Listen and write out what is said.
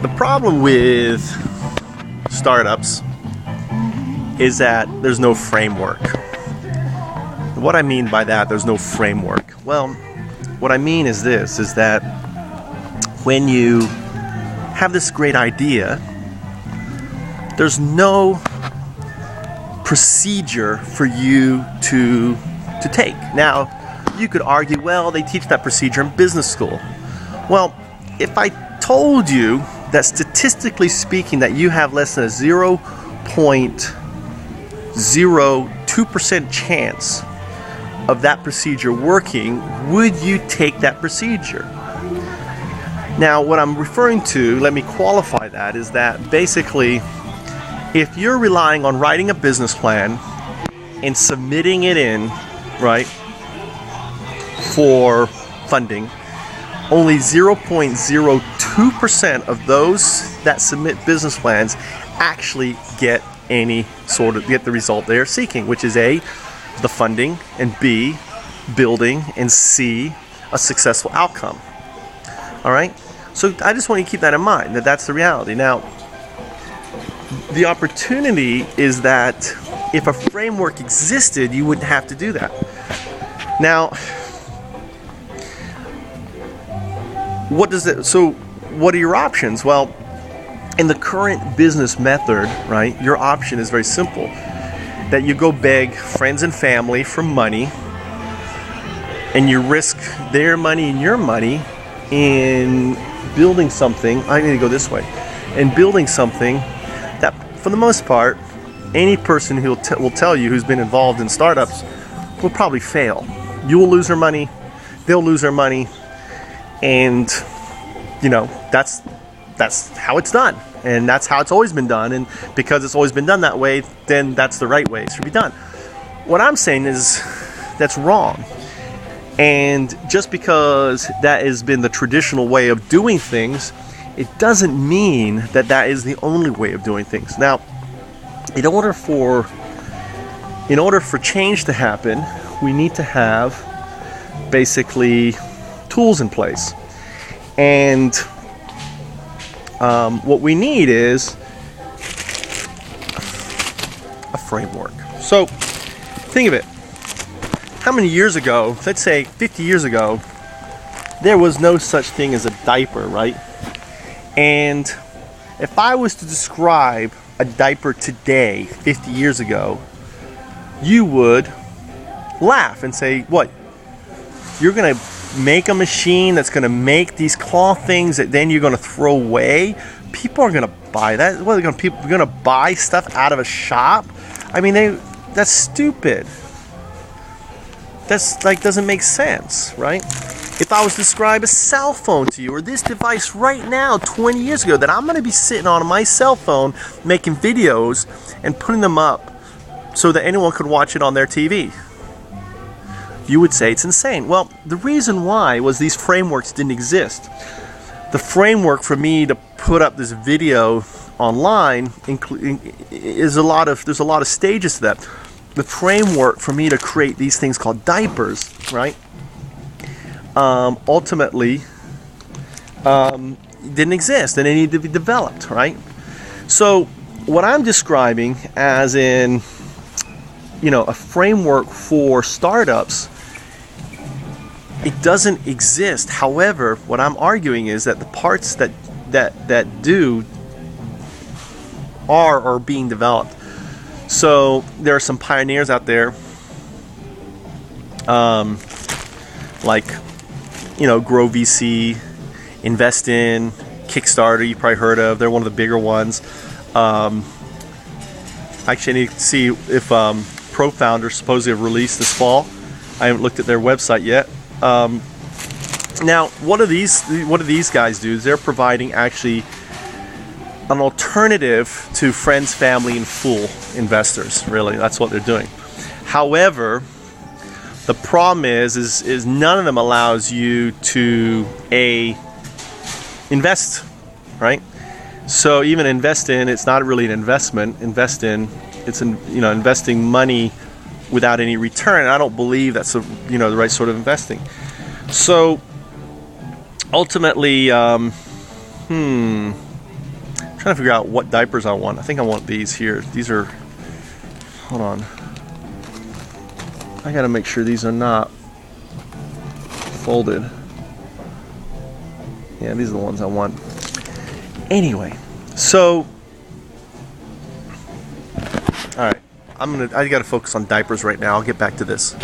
The problem with startups is that there's no framework. What I mean by that, there's no framework. Well, what I mean is this, is that when you have this great idea, there's no procedure for you to take. Now, you could argue, well, they teach that procedure in business school. Well, if I told you that statistically speaking that you have less than a 0.02% chance of that procedure working, would you take that procedure? Now, what I'm referring to, let me qualify that, is that basically, if you're relying on writing a business plan and submitting it in, right, for funding, only 0.02% of those that submit business plans actually get the result they are seeking, which is A, the funding, and B, building, and C, a successful outcome. All right? So I just want you to keep that in mind, that that's the reality. Now, the opportunity is that if a framework existed, you wouldn't have to do that. Now, what are your options? Well, in the current business method, right, your option is very simple. That you go beg friends and family for money, and you risk their money and your money in building something. I need to go this way. In building something that, for the most part, any person who will tell you who's been involved in startups will probably fail. You will lose their money, they'll lose their money, and that's how it's done, and that's how it's always been done. And because it's always been done that way, then that's the right way it should be done. What I'm saying is that's wrong. And just because that has been the traditional way of doing things, it doesn't mean that that is the only way of doing things. Now, in order for change to happen, we need to have basically tools in place. And what we need is a framework. So think of it. How many years ago, let's say 50 years ago, there was no such thing as a diaper, right? And if I was to describe a diaper today, 50 years ago, you would laugh and say, what? You're going to make a machine that's going to make these cloth things that then you're going to throw away? People are going to buy that. What are people going to buy stuff out of a shop? I mean, that's stupid. That's doesn't make sense, right? If I was to describe a cell phone to you, or this device right now 20 years ago that I'm going to be sitting on my cell phone making videos and putting them up so that anyone could watch it on their TV, you would say it's insane. Well, the reason why was these frameworks didn't exist. The framework for me to put up this video online there's a lot of stages to that. The framework for me to create these things called diapers, right, ultimately didn't exist, and they needed to be developed, right? So what I'm describing as in, a framework for startups, it doesn't exist. However, what I'm arguing is that the parts that do are being developed. So there are some pioneers out there, like Grow VC, Invest In, Kickstarter. You probably heard of. They're one of the bigger ones. Actually, I need to see if ProFounder supposedly have released this fall. I haven't looked at their website yet. Now, what do these guys do? They're providing actually an alternative to friends, family, and fool investors. Really, that's what they're doing. However, the problem is none of them allows you to invest, right? So even Invest In, it's not really an investment. Invest In, it's investing money without any return. And I don't believe that's the right sort of investing. So ultimately, trying to figure out what diapers I want. I think I want these here. These are, hold on. I gotta make sure these are not folded. Yeah, these are the ones I want. Anyway, so, all right, I gotta focus on diapers right now. I'll get back to this.